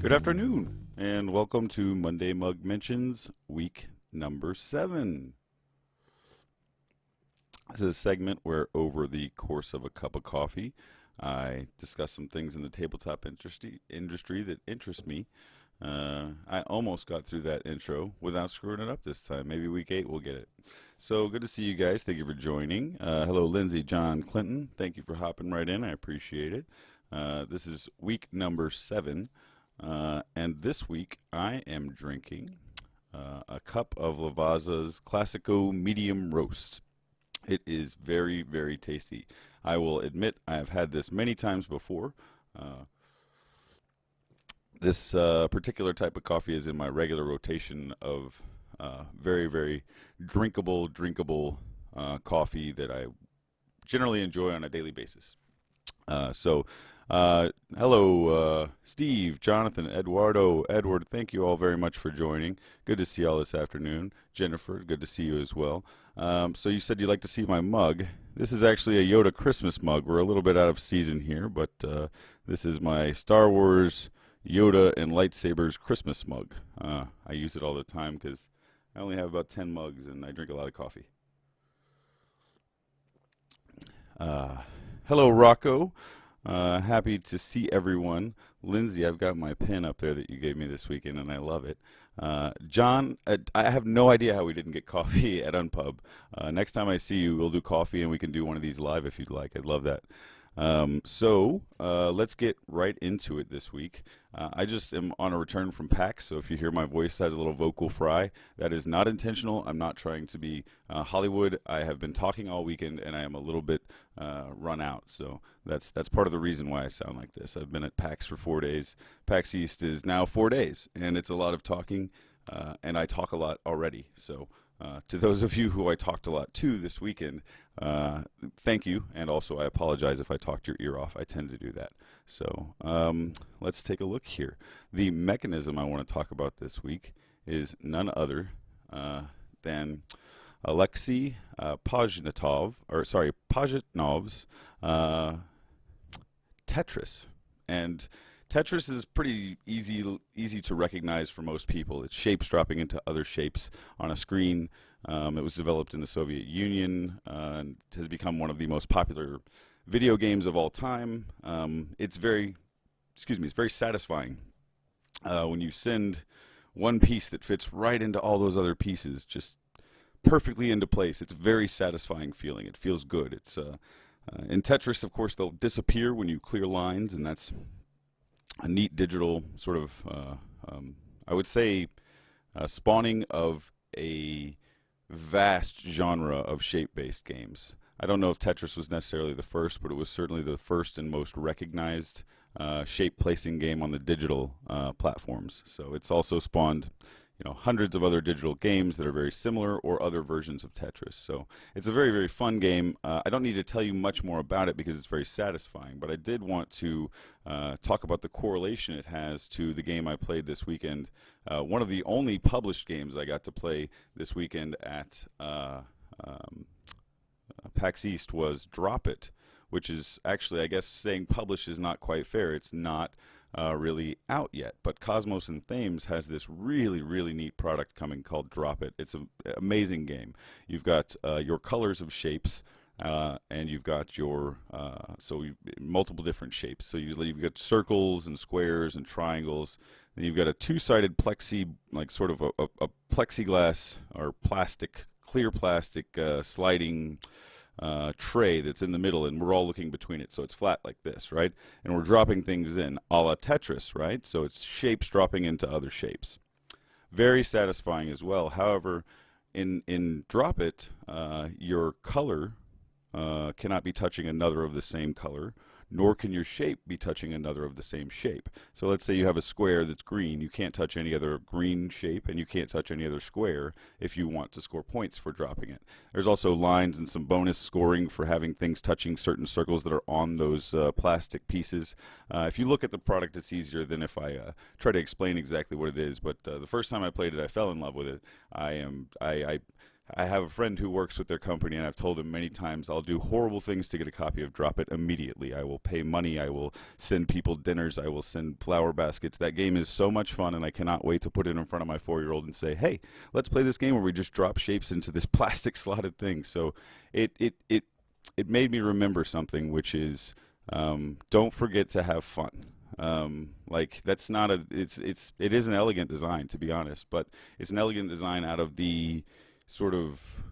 Good afternoon, and welcome to Monday Mug Mentions, week number 7. This is a segment where, over the course of a cup of coffee, I discuss some things in the tabletop industry that interest me. I almost got through that intro without screwing it up this time. Maybe week 8 we'll get it. So good to see you guys. Thank you for joining. Hello, Lindsay, John, Clinton. Thank you for hopping right in. I appreciate it. This is week number 7. And this week I am drinking a cup of Lavazza's Classico Medium Roast. It is very, very tasty. I will admit I have had this many times before. This particular type of coffee is in my regular rotation of very, very drinkable coffee that I generally enjoy on a daily basis. Hello, Steve, Jonathan, Eduardo, Edward, thank you all very much for joining. Good to see you all this afternoon. Jennifer, good to see you as well. So you said you'd like to see my mug. This is actually a Yoda Christmas mug. We're a little bit out of season here, but this is my Star Wars, Yoda, and lightsabers Christmas mug. I use it all the time because I only have about 10 mugs and I drink a lot of coffee. Hello, Rocco. Happy to see everyone. Lindsay, I've got my pin up there that you gave me this weekend, and I love it. John, I have no idea how we didn't get coffee at Unpub. Next time I see you, we'll do coffee, and we can do one of these live if you'd like. I'd love that. Let's get right into it this week. I just am on a return from PAX, so if you hear my voice has a little vocal fry, that is not intentional. I'm not trying to be Hollywood. I have been talking all weekend, and I am a little bit run out, so that's part of the reason why I sound like this. I've been at PAX for 4 days. PAX East is now 4 days, and it's a lot of talking, and I talk a lot already, so to those of you who I talked a lot to this weekend, thank you, and also I apologize if I talked your ear off. I tend to do that. So let's take a look here. The mechanism I want to talk about this week is none other than Alexei Pajitnov's Tetris. And Tetris is pretty easy to recognize for most people. It's shapes dropping into other shapes on a screen. It was developed in the Soviet Union and has become one of the most popular video games of all time. It's very satisfying when you send one piece that fits right into all those other pieces, just perfectly into place. It's a very satisfying feeling. It feels good. It's in Tetris, of course, they'll disappear when you clear lines, and that's a neat digital sort of, I would say, spawning of a vast genre of shape-based games. I don't know if Tetris was necessarily the first, but it was certainly the first and most recognized shape-placing game on the digital platforms. So it's also spawned, hundreds of other digital games that are very similar or other versions of Tetris. So it's a very, very fun game. I don't need to tell you much more about it because it's very satisfying, but I did want to talk about the correlation it has to the game I played this weekend. One of the only published games I got to play this weekend at PAX East was Drop It, which is actually, I guess saying published is not quite fair. It's not really out yet, but Cosmos and Thames has this really, really neat product coming called Drop It. It's an amazing game. You've got your colors of shapes, and you've got your multiple different shapes. So you've got circles and squares and triangles. Then you've got a two-sided plexi, like sort of a plexiglass or clear plastic sliding tray that's in the middle, and we're all looking between it, so it's flat like this, right? And we're dropping things in a la Tetris, right? So it's shapes dropping into other shapes. Very satisfying as well. However, in Drop It, your color cannot be touching another of the same color, nor can your shape be touching another of the same shape. So let's say you have a square that's green. You can't touch any other green shape, and you can't touch any other square if you want to score points for dropping it. There's also lines and some bonus scoring for having things touching certain circles that are on those plastic pieces. If you look at the product, it's easier than if I try to explain exactly what it is. But the first time I played it, I fell in love with it. I I have a friend who works with their company, and I've told him many times I'll do horrible things to get a copy of Drop It immediately. I will pay money. I will send people dinners. I will send flower baskets. That game is so much fun, and I cannot wait to put it in front of my 4-year-old and say, "Hey, let's play this game where we just drop shapes into this plastic slotted thing." So it made me remember something, which is don't forget to have fun. Like that's not a it is an elegant design, to be honest, but it's an elegant design out of the sort of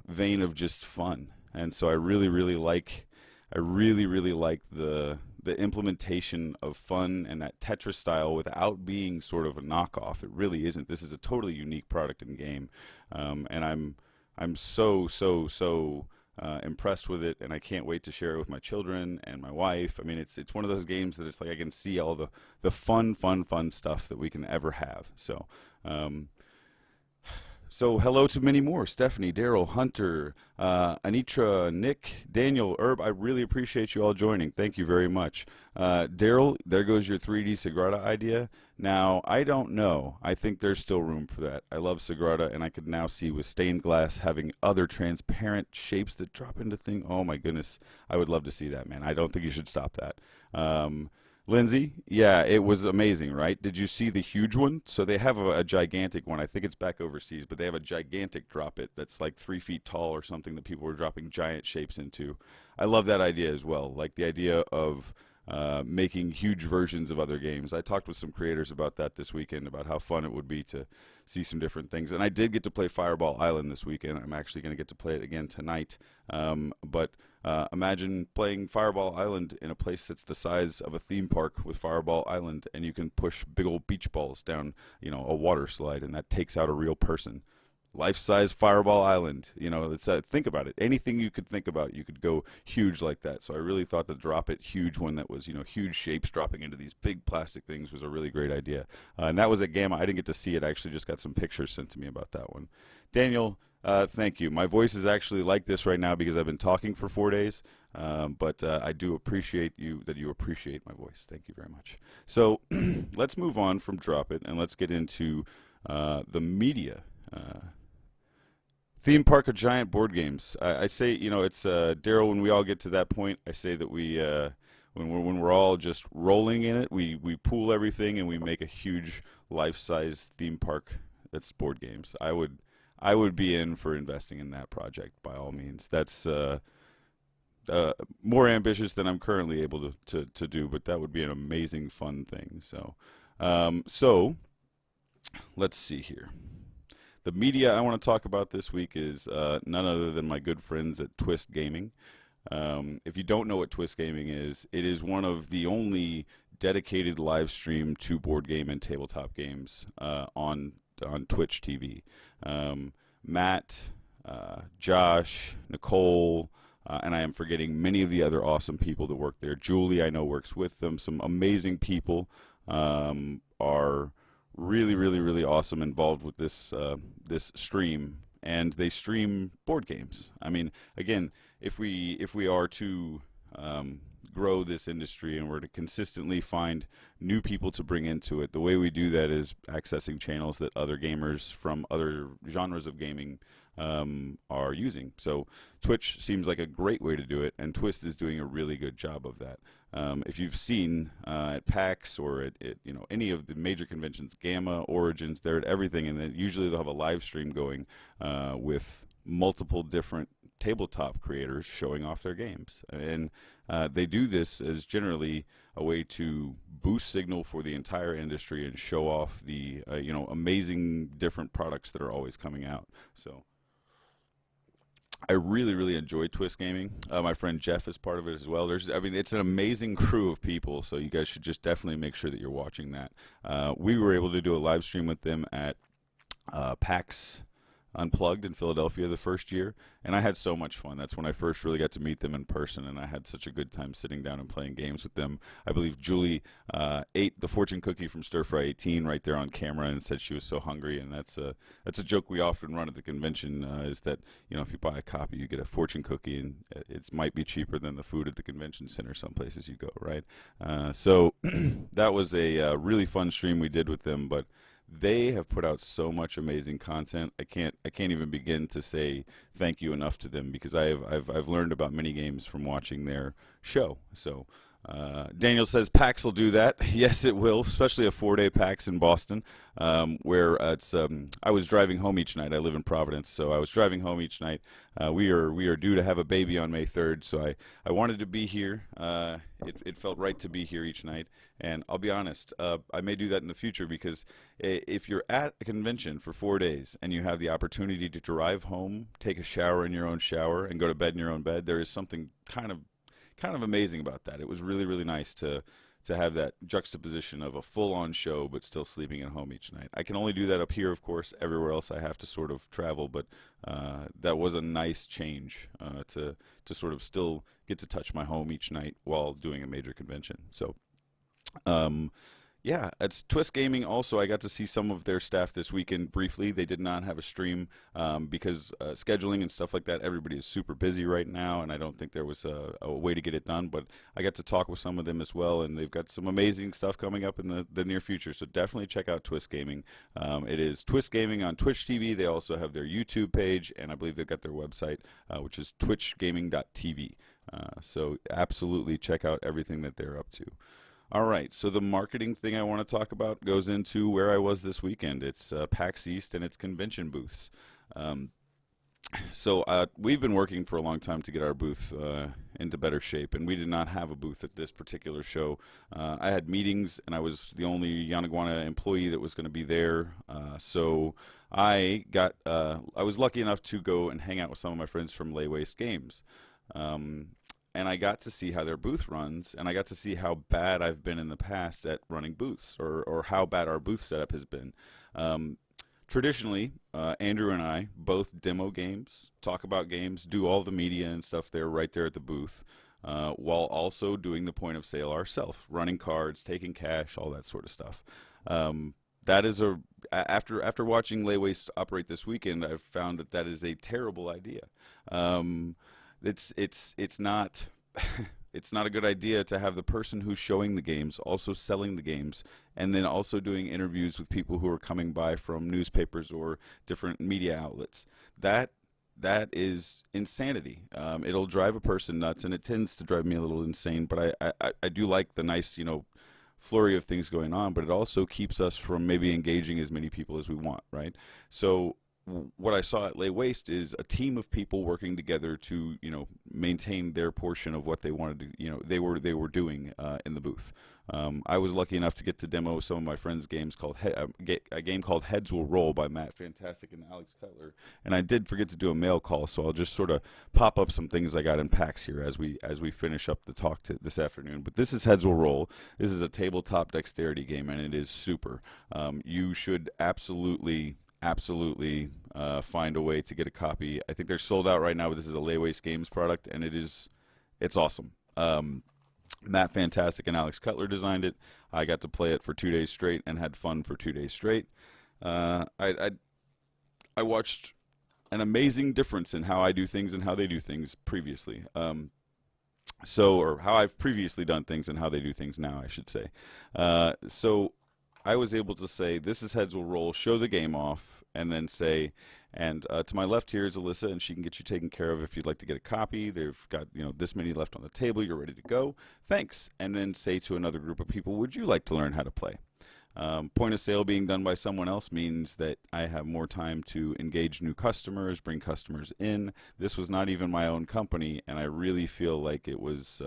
vein of just fun. And so I really like the implementation of fun and that Tetris style without being sort of a knockoff. It really isn't. This is a totally unique product and game, and I'm so impressed with it, and I can't wait to share it with my children and my wife. I mean, it's one of those games that it's like I can see all the fun stuff that we can ever have. So hello to many more. Stephanie, Daryl, Hunter, Anitra, Nick, Daniel, Herb. I really appreciate you all joining. Thank you very much. Daryl, there goes your 3D Sagrada idea. Now, I don't know. I think there's still room for that. I love Sagrada, and I could now see with stained glass having other transparent shapes that drop into things. Oh my goodness. I would love to see that, man. I don't think you should stop that. Lindsay, yeah, it was amazing, right? Did you see the huge one? So they have a gigantic one. I think it's back overseas, but they have a gigantic Drop It that's like 3 feet tall or something that people were dropping giant shapes into. I love that idea as well, like the idea of making huge versions of other games. I talked with some creators about that this weekend, about how fun it would be to see some different things. And I did get to play Fireball Island this weekend. I'm actually going to get to play it again tonight. But imagine playing Fireball Island in a place that's the size of a theme park with Fireball Island, and you can push big old beach balls down, a water slide, and that takes out a real person. Life-size Fireball Island. It's think about it. Anything you could think about, you could go huge like that. So I really thought the Drop It huge one that was, huge shapes dropping into these big plastic things was a really great idea. And that was at Gamma. I didn't get to see it. I actually just got some pictures sent to me about that one. Daniel, thank you. My voice is actually like this right now because I've been talking for 4 days. But I do appreciate that you appreciate my voice. Thank you very much. So let's move on from Drop It and let's get into the media. Theme park of giant board games. I say, it's Daryl. When we all get to that point, I say that when we're all just rolling in it, we pool everything and we make a huge life-size theme park that's board games. I would be in for investing in that project by all means. That's more ambitious than I'm currently able to do, but that would be an amazing, fun thing. So let's see here. The media I want to talk about this week is none other than my good friends at Twist Gaming. If you don't know what Twist Gaming is, it is one of the only dedicated live stream to board game and tabletop games on Twitch TV. Matt, Josh, Nicole, and I am forgetting many of the other awesome people that work there. Julie, I know, works with them. Some amazing people are really awesome involved with this stream, and they stream board games. I mean, again, if we are to grow this industry and we're to consistently find new people to bring into it, the way we do that is accessing channels that other gamers from other genres of gaming are using. So Twitch seems like a great way to do it, and Twist is doing a really good job of that. If you've seen at PAX or at any of the major conventions, Gamma, Origins, they're at everything, and then usually they'll have a live stream going with multiple different tabletop creators showing off their games. And they do this as generally a way to boost signal for the entire industry and show off the amazing different products that are always coming out. So I really enjoy Twist Gaming. My friend Jeff is part of it as well. It's an amazing crew of people, so you guys should just definitely make sure that you're watching that. We were able to do a live stream with them at PAX Unplugged in Philadelphia the first year, and I had so much fun. That's when I first really got to meet them in person, and I had such a good time sitting down and playing games with them. I believe Julie ate the fortune cookie from Stir Fry 18 right there on camera and said she was so hungry, and that's a joke we often run at the convention, is that if you buy a copy you get a fortune cookie, and it might be cheaper than the food at the convention center some places you go, right? So that was a really fun stream we did with them, but They have put out so much amazing content. I can't even begin to say thank you enough to them, because I've learned about mini games from watching their show. So Daniel says PAX will do that. Yes, it will, especially a 4-day PAX in Boston, where it's. I was driving home each night. I live in Providence, so I was driving home each night. We are due to have a baby on May 3rd, so I wanted to be here. It felt right to be here each night, and I'll be honest, I may do that in the future, because if you're at a convention for 4 days and you have the opportunity to drive home, take a shower in your own shower, and go to bed in your own bed, there is something kind of amazing about that. It was really, really nice to have that juxtaposition of a full-on show but still sleeping at home each night. I can only do that up here, of course. Everywhere else I have to sort of travel, but that was a nice change to sort of still get to touch my home each night while doing a major convention. So yeah, it's Twist Gaming. Also, I got to see some of their staff this weekend briefly. They did not have a stream because scheduling and stuff like that, everybody is super busy right now, and I don't think there was a way to get it done. But I got to talk with some of them as well, and they've got some amazing stuff coming up in the near future. So definitely check out Twist Gaming. It is Twist Gaming on Twitch TV. They also have their YouTube page, and I believe they've got their website, which is twitchgaming.tv. So absolutely check out everything that they're up to. All right, so the marketing thing I want to talk about goes into where I was this weekend. It's PAX East and its convention booths. So we've been working for a long time to get our booth into better shape, and we did not have a booth at this particular show. I had meetings, and I was the only Yanaguana employee that was going to be there. So I was lucky enough to go and hang out with some of my friends from Lay Waste Games. And I got to see how their booth runs, and I got to see how bad I've been in the past at running booths, or how bad our booth setup has been. Traditionally, Andrew and I both demo games, talk about games, do all the media and stuff there right there at the booth, while also doing the point of sale ourselves, running cards, taking cash, all that sort of stuff. That is after watching Lay Waste operate this weekend, I've found that is a terrible idea. It's not it's not a good idea to have the person who's showing the games also selling the games, and then also doing interviews with people who are coming by from newspapers or different media outlets. That is insanity. It'll drive a person nuts, and it tends to drive me a little insane. But I do like the nice, flurry of things going on, but it also keeps us from maybe engaging as many people as we want, right? So what I saw at Lay Waste is a team of people working together to, maintain their portion of what they wanted to, they were doing in the booth. I was lucky enough to get to demo some of my friends' games called a game called Heads Will Roll by Matt Fantastic and Alex Cutler, and I did forget to do a mail call, so I'll just sort of pop up some things I got in PAX here as we finish up the talk this afternoon. But this is Heads Will Roll. This is a tabletop dexterity game, and it is super. You should absolutely find a way to get a copy. I think they're sold out right now, but this is a Lay Waste Games product, and it's awesome. Matt Fantastic and Alex Cutler designed it. I got to play it for 2 days straight and had fun for 2 days straight. I watched an amazing difference in how I do things and how they do things previously. Or how I've previously done things and how they do things now, I should say. So I was able to say, this is Heads Will Roll, show the game off, and then say, and to my left here is Alyssa, and she can get you taken care of if you'd like to get a copy. They've got, this many left on the table. You're ready to go. Thanks. And then say to another group of people, would you like to learn how to play? Point of sale being done by someone else means that I have more time to engage new customers, bring customers in. This was not even my own company, and I really feel like it was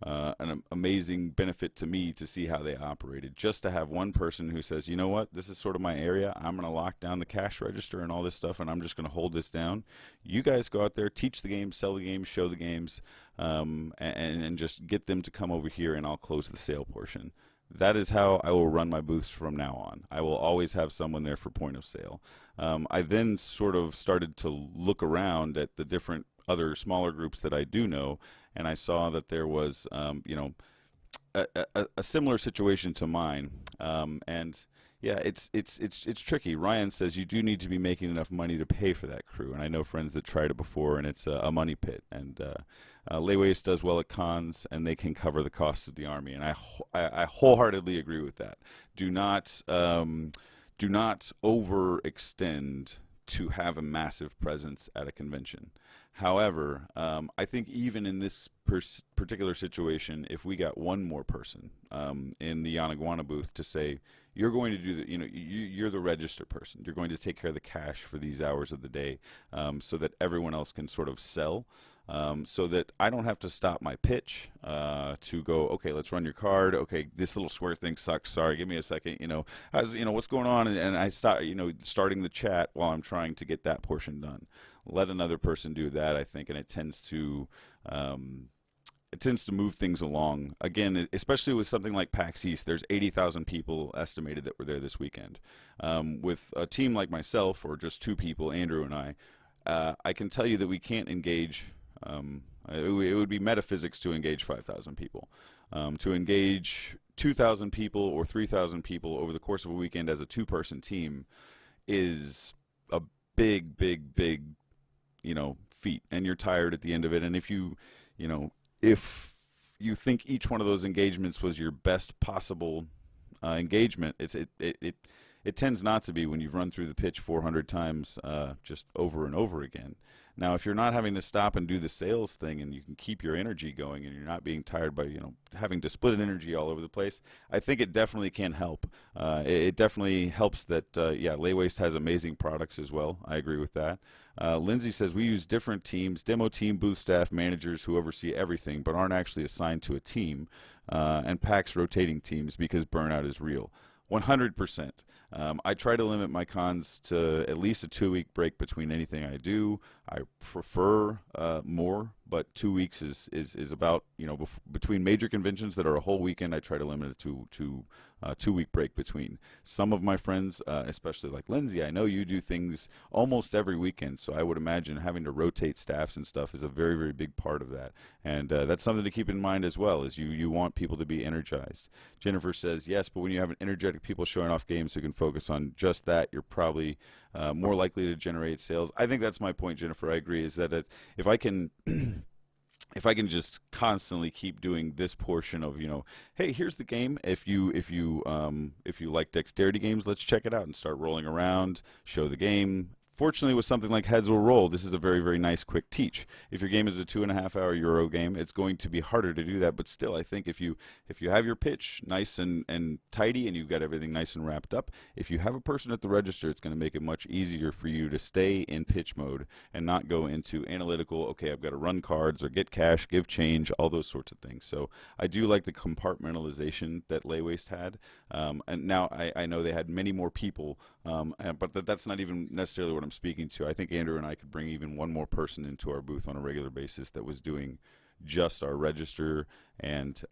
an amazing benefit to me to see how they operated. Just to have one person who says, you know what, this is sort of my area. I'm going to lock down the cash register and all this stuff, and I'm just going to hold this down. You guys go out there, teach the games, sell the games, show the games, and just get them to come over here, and I'll close the sale portion. That is how I will run my booths from now on. I will always have someone there for point of sale. I then sort of started to look around at the different other smaller groups that I do know, and I saw that there was, a similar situation to mine. And yeah, it's tricky. Ryan says you do need to be making enough money to pay for that crew, and I know friends that tried it before, and it's a money pit. And Lay Waste does well at cons, and they can cover the cost of the army, and I wholeheartedly agree with that. Do not do not overextend to have a massive presence at a convention. However, I think even in this particular situation, if we got one more person in the Yanaguana booth to say, you're going to do the, you're the register person. You're going to take care of the cash for these hours of the day, so that everyone else can sort of sell. So that I don't have to stop my pitch to go, okay, let's run your card. Okay, this little square thing sucks. Sorry, give me a second. What's going on? And I start, starting the chat while I'm trying to get that portion done. Let another person do that, I think, and it tends to move things along. Again, especially with something like PAX East, there's 80,000 people estimated that were there this weekend. With a team like myself, or just two people, Andrew and I can tell you that we can't engage. It would be metaphysics to engage 5,000 people. To engage 2,000 people or 3,000 people over the course of a weekend as a two-person team is a big, big, big, feat, and you're tired at the end of it. And if if you think each one of those engagements was your best possible engagement, it tends not to be when you've run through the pitch 400 times just over and over again. Now, if you're not having to stop and do the sales thing, and you can keep your energy going, and you're not being tired by having to split energy all over the place, I think it definitely can help. It definitely helps that Lay-Waste has amazing products as well. I agree with that. Lindsay says we use different teams: demo team, booth staff, managers who oversee everything, but aren't actually assigned to a team, and PAX rotating teams because burnout is real. 100%. I try to limit my cons to at least a 2-week break between anything I do. I prefer more, but 2 weeks is about, between major conventions that are a whole weekend, I try to limit it to a 2-week break between. Some of my friends, especially like Lindsay, I know you do things almost every weekend, so I would imagine having to rotate staffs and stuff is a very, very big part of that. And that's something to keep in mind as well, is you want people to be energized. Jennifer says, yes, but when you have an energetic people showing off games who can focus on just that, you're probably more likely to generate sales. I think that's my point, Jennifer. I agree, is that if I can if I can just constantly keep doing this portion of, hey, here's the game. If you like dexterity games, let's check it out and start rolling around, show the game. Fortunately, with something like Heads Will Roll, this is a very, very nice quick teach. If your game is a 2.5-hour Euro game, it's going to be harder to do that. But still, I think if you have your pitch nice and tidy, and you've got everything nice and wrapped up, if you have a person at the register, it's going to make it much easier for you to stay in pitch mode and not go into analytical, okay, I've got to run cards or get cash, give change, all those sorts of things. So I do like the compartmentalization that Lay-Waste had. And now I know they had many more people, but that's not even necessarily what I'm speaking to. I think Andrew and I could bring even one more person into our booth on a regular basis that was doing just our register and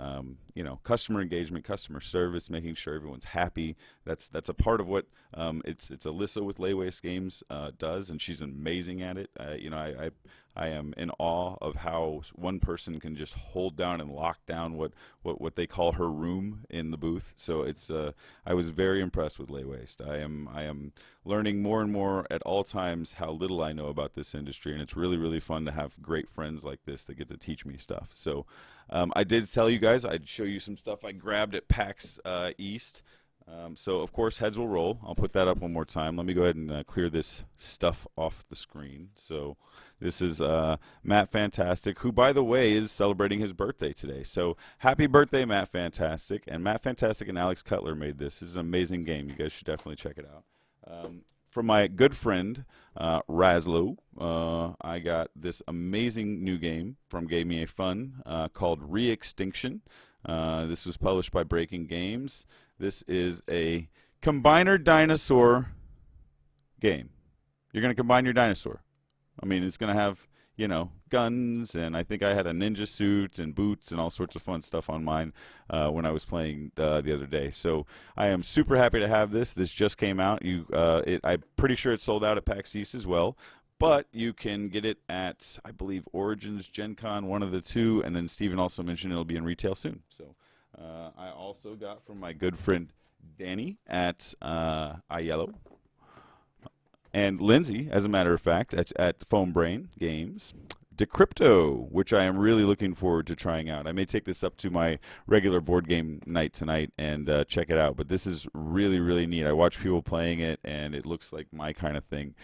customer engagement, customer service, making sure everyone's happy. That's a part of what it's Alyssa with Lay-Waste Games does, and she's amazing at it. I am in awe of how one person can just hold down and lock down what they call her room in the booth. So I was very impressed with Lay-Waste. I am learning more and more at all times how little I know about this industry, and it's really, really fun to have great friends like this that get to teach me stuff. So I did tell you guys I'd show you some stuff I grabbed at PAX East. So of course, Heads Will Roll. I'll put that up one more time. Let me go ahead and clear this stuff off the screen. So this is Matt Fantastic, who, by the way, is celebrating his birthday today. So happy birthday, Matt Fantastic. And Matt Fantastic and Alex Cutler made this. This is an amazing game. You guys should definitely check it out. From my good friend, Razlo, I got this amazing new game from Game Me a Fun called Re-Extinction. This was published by Breaking Games. This is a combiner dinosaur game. You're going to combine your dinosaur. I mean, it's going to have, guns, and I think I had a ninja suit and boots and all sorts of fun stuff on mine when I was playing the other day. So I am super happy to have this. This just came out. I'm pretty sure it's sold out at PAX East as well. But you can get it at, I believe, Origins, Gen Con, one of the two, and then Steven also mentioned it'll be in retail soon. So I also got from my good friend Danny at iYellow, and Lindsay, as a matter of fact, at Foam Brain Games, Decrypto, which I am really looking forward to trying out. I may take this up to my regular board game night tonight and check it out. But this is really, really neat. I watch people playing it, and it looks like my kind of thing.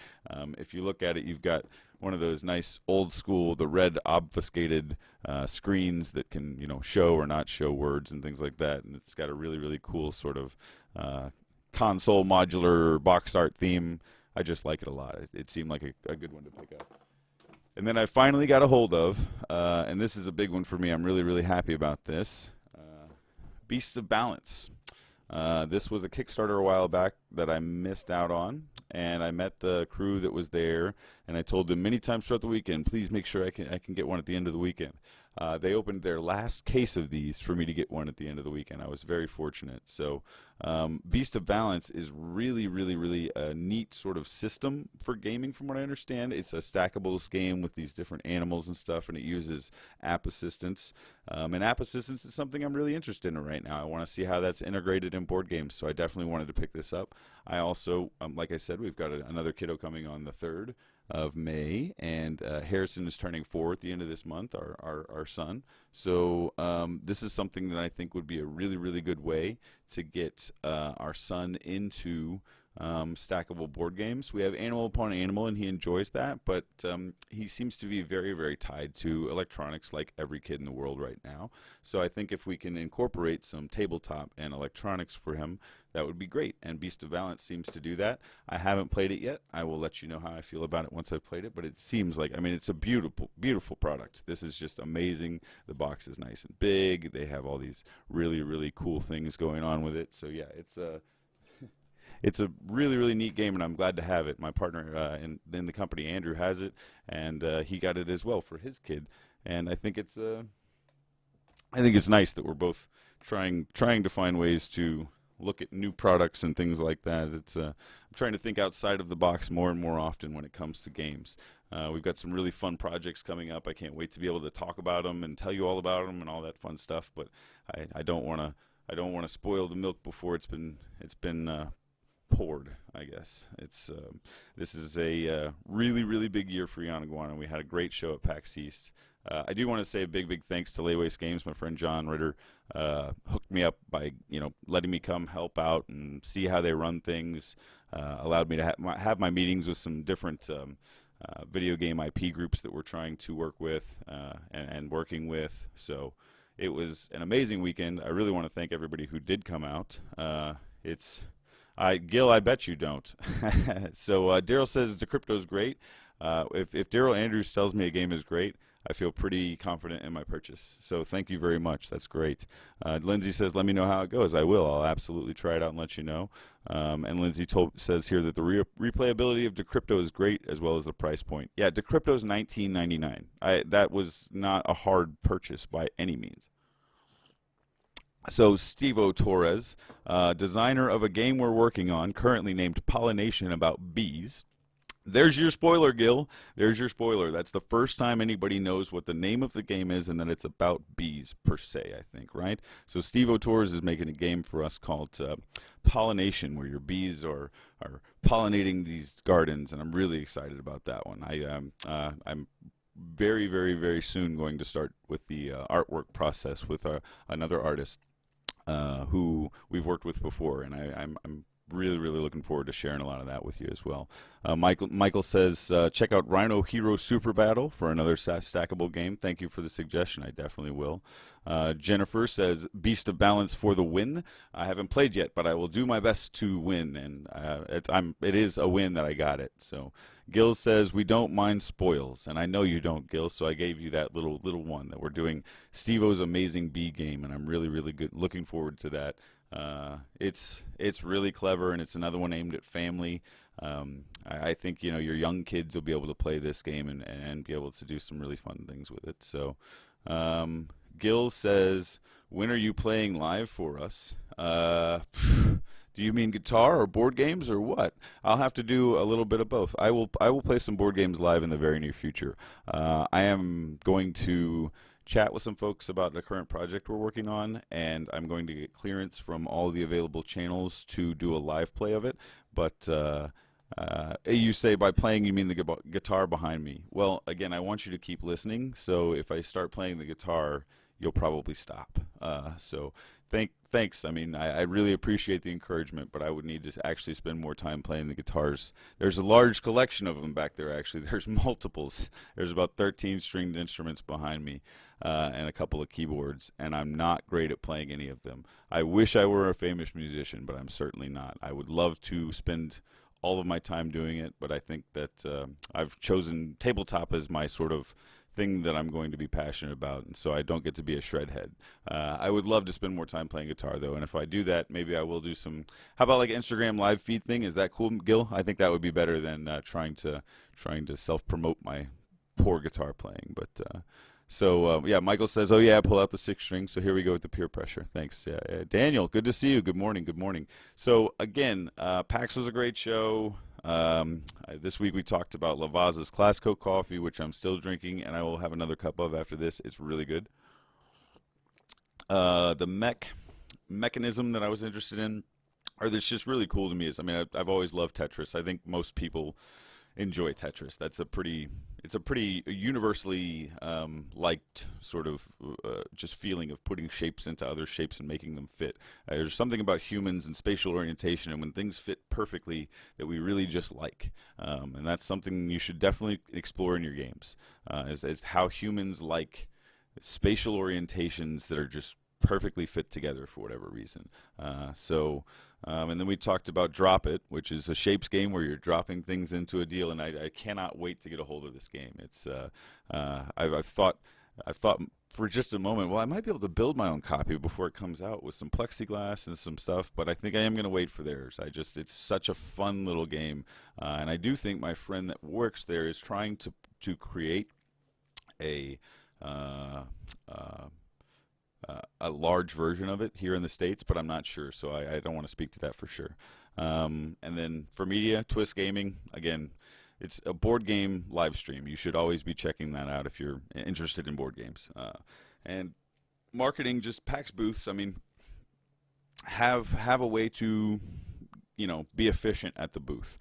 If you look at it, you've got one of those nice old school, the red obfuscated screens that can, show or not show words and things like that. And it's got a really, really cool sort of console modular box art theme. I just like it a lot. It seemed like a good one to pick up. And then I finally got a hold of, and this is a big one for me. I'm really, really happy about this. Beasts of Balance. This was a Kickstarter a while back that I missed out on, and I met the crew that was there, and I told them many times throughout the weekend, please make sure I can get one at the end of the weekend. They opened their last case of these for me to get one at the end of the weekend. I was very fortunate. So Beast of Balance is really, really, really a neat sort of system for gaming from what I understand. It's a stackables game with these different animals and stuff, and it uses app assistance. And app assistance is something I'm really interested in right now. I want to see how that's integrated in board games, so I definitely wanted to pick this up. I also, like I said, we've got another kiddo coming on the 3rd of May, and Harrison is turning 4 at the end of this month, our son. So this is something that I think would be a really, really good way to get our son into stackable board games. We have Animal Upon Animal, and he enjoys that, but he seems to be very, very tied to electronics like every kid in the world right now. So I think if we can incorporate some tabletop and electronics for him, that would be great, and Beast of Balance seems to do that. I haven't played it yet. I will let you know how I feel about it once I've played it, but it seems like, it's a beautiful, beautiful product. This is just amazing. The box is nice and big. They have all these really, really cool things going on with it. So yeah, it's a really, really neat game, and I'm glad to have it. My partner in the company, Andrew, has it, and he got it as well for his kid. And I think it's nice that we're both trying to find ways to look at new products and things like that. I'm trying to think outside of the box more and more often when it comes to games. We've got some really fun projects coming up. I can't wait to be able to talk about them and tell you all about them and all that fun stuff. But I don't want to spoil the milk before it's been poured, I guess. This is a really, really big year for Yanaguana. We had a great show at PAX East. I do want to say a big, big thanks to Laywaste Games. My friend John Ritter hooked me up by letting me come help out and see how they run things. Allowed me to have my meetings with some different video game IP groups that we're trying to work with and working with. So it was an amazing weekend. I really want to thank everybody who did come out. Gil, I bet you don't. So Daryl says Decrypto's great. If Daryl Andrews tells me a game is great, I feel pretty confident in my purchase. So thank you very much. That's great. Lindsay says, let me know how it goes. I will. I'll absolutely try it out and let you know. And Lindsay says here that the replayability of Decrypto is great, as well as the price point. Yeah, Decrypto is $19.99. That was not a hard purchase by any means. So Steve-O Torres, designer of a game we're working on, currently named Pollination, about bees. There's your spoiler, Gil. There's your spoiler. That's the first time anybody knows what the name of the game is and that it's about bees, per se, I think, right? So Steve-O Torres is making a game for us called Pollination, where your bees are pollinating these gardens, and I'm really excited about that one. I'm very, very, very soon going to start with the artwork process with another artist who we've worked with before, and I'm really, really looking forward to sharing a lot of that with you as well. Michael says, check out Rhino Hero Super Battle for another stackable game. Thank you for the suggestion. I definitely will. Jennifer says, Beast of Balance for the win. I haven't played yet, but I will do my best to win, and it is a win that I got it. So Gil says, we don't mind spoils, and I know you don't, Gil, so I gave you that little one that we're doing Steve-O's Amazing Bee game, and I'm really, really looking forward to that. It's really clever, and it's another one aimed at family. I think your young kids will be able to play this game and be able to do some really fun things with it. So Gil says, when are you playing live for us? Do you mean guitar or board games or what? I'll have to do a little bit of both. I will play some board games live in the very near future. I am going to chat with some folks about the current project we're working on, and I'm going to get clearance from all the available channels to do a live play of it. But You say by playing you mean the guitar behind me. Well, again, I want you to keep listening. So if I start playing the guitar, you'll probably stop. So thanks. I mean, I really appreciate the encouragement, but I would need to actually spend more time playing the guitars. There's a large collection of them back there. Actually, there's multiples. There's about 13 stringed instruments behind me. And a couple of keyboards, and I'm not great at playing any of them. I wish I were a famous musician, but I'm certainly not. I would love to spend all of my time doing it, but I think that I've chosen tabletop as my sort of thing that I'm going to be passionate about, and so I don't get to be a shredhead. I would love to spend more time playing guitar, though, and if I do that, maybe I will do some. How about like Instagram live feed thing? Is that cool, Gil? I think that would be better than trying to self-promote my poor guitar playing, but. Yeah, Michael says, "Oh yeah, pull out the six string." So here we go with the peer pressure. Thanks, Daniel. Good to see you. Good morning. Good morning. So again, PAX was a great show. This week we talked about Lavazza's Classico coffee, which I'm still drinking, and I will have another cup of after this. It's really good. The mechanism that I was interested in, or that's just really cool to me, is I've always loved Tetris. I think most people enjoy Tetris. It's a pretty universally liked sort of just feeling of putting shapes into other shapes and making them fit. There's something about humans and spatial orientation, and when things fit perfectly, that we really just like. And that's something you should definitely explore in your games, as how humans like spatial orientations that are just perfectly fit together for whatever reason. And then we talked about Drop It, which is a shapes game where you're dropping things into a deal, and I cannot wait to get a hold of this game. It's I've thought for just a moment, well, I might be able to build my own copy before it comes out with some plexiglass and some stuff, but I think I am going to wait for theirs. It's such a fun little game, and I do think my friend that works there is trying to create a large version of it here in the States, but I'm not sure, so I don't want to speak to that for sure. And then for media, Twist Gaming, again, it's a board game live stream. You should always be checking that out if you're interested in board games. And marketing, just PAX booths, have a way to, be efficient at the booth.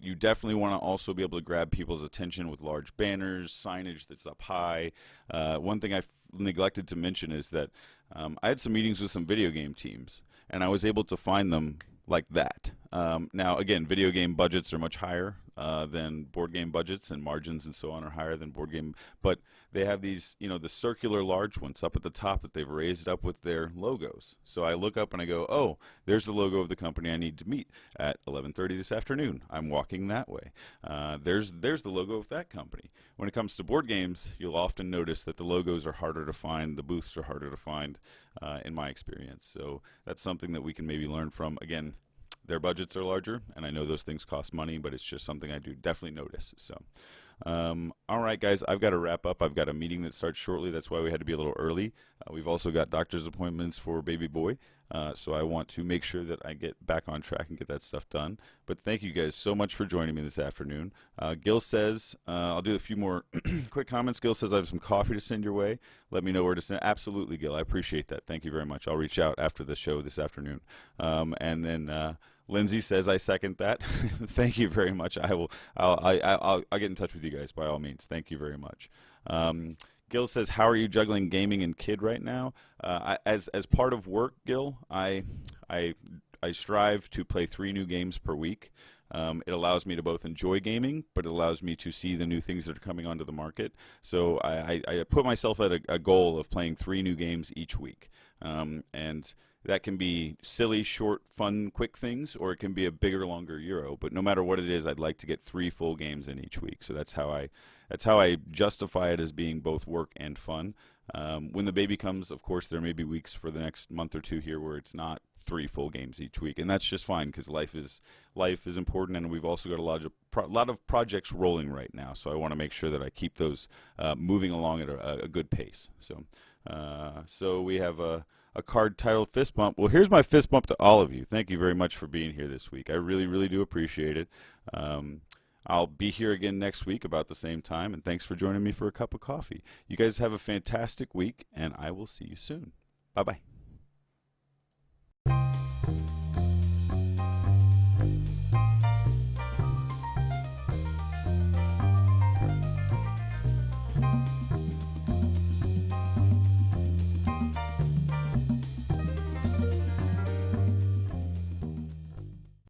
You definitely want to also be able to grab people's attention with large banners, signage that's up high. One thing I've neglected to mention is that I had some meetings with some video game teams, and I was able to find them like that. Now, again, video game budgets are much higher than board game budgets, and margins and so on are higher than board game. But they have these, the circular large ones up at the top that they've raised up with their logos. So I look up and I go, oh, there's the logo of the company I need to meet at 11:30 this afternoon. I'm walking that way. There's the logo of that company. When it comes to board games, you'll often notice that the logos are harder to find, the booths are harder to find, in my experience. So that's something that we can maybe learn from. Again, their budgets are larger, and I know those things cost money, but it's just something I do definitely notice. So, all right, guys, I've got to wrap up. I've got a meeting that starts shortly. That's why we had to be a little early. We've also got doctor's appointments for baby boy, so I want to make sure that I get back on track and get that stuff done. But thank you guys so much for joining me this afternoon. Gil says, I'll do a few more quick comments. Gil says, I have some coffee to send your way. Let me know where to send. Absolutely, Gil. I appreciate that. Thank you very much. I'll reach out after the show this afternoon. And then Lindsay says, I second that. Thank you very much. I'll get in touch with you guys by all means. Thank you very much. Gil says, how are you juggling gaming and kid right now? As part of work, Gil, I strive to play 3 new games per week. It allows me to both enjoy gaming, but it allows me to see the new things that are coming onto the market. So I put myself at a goal of playing 3 new games each week. And that can be silly, short, fun, quick things, or it can be a bigger, longer Euro. But no matter what it is, I'd like to get 3 full games in each week. So that's how I justify it as being both work and fun. When the baby comes, of course, there may be weeks for the next month or 2 here where it's not 3 full games each week, and that's just fine because life is important, and we've also got a lot of projects rolling right now. So I want to make sure that I keep those moving along at a good pace. So we have a card titled Fist Bump. Well, here's my fist bump to all of you. Thank you very much for being here this week. I really, really do appreciate it. I'll be here again next week about the same time, and thanks for joining me for a cup of coffee. You guys have a fantastic week, and I will see you soon. Bye-bye.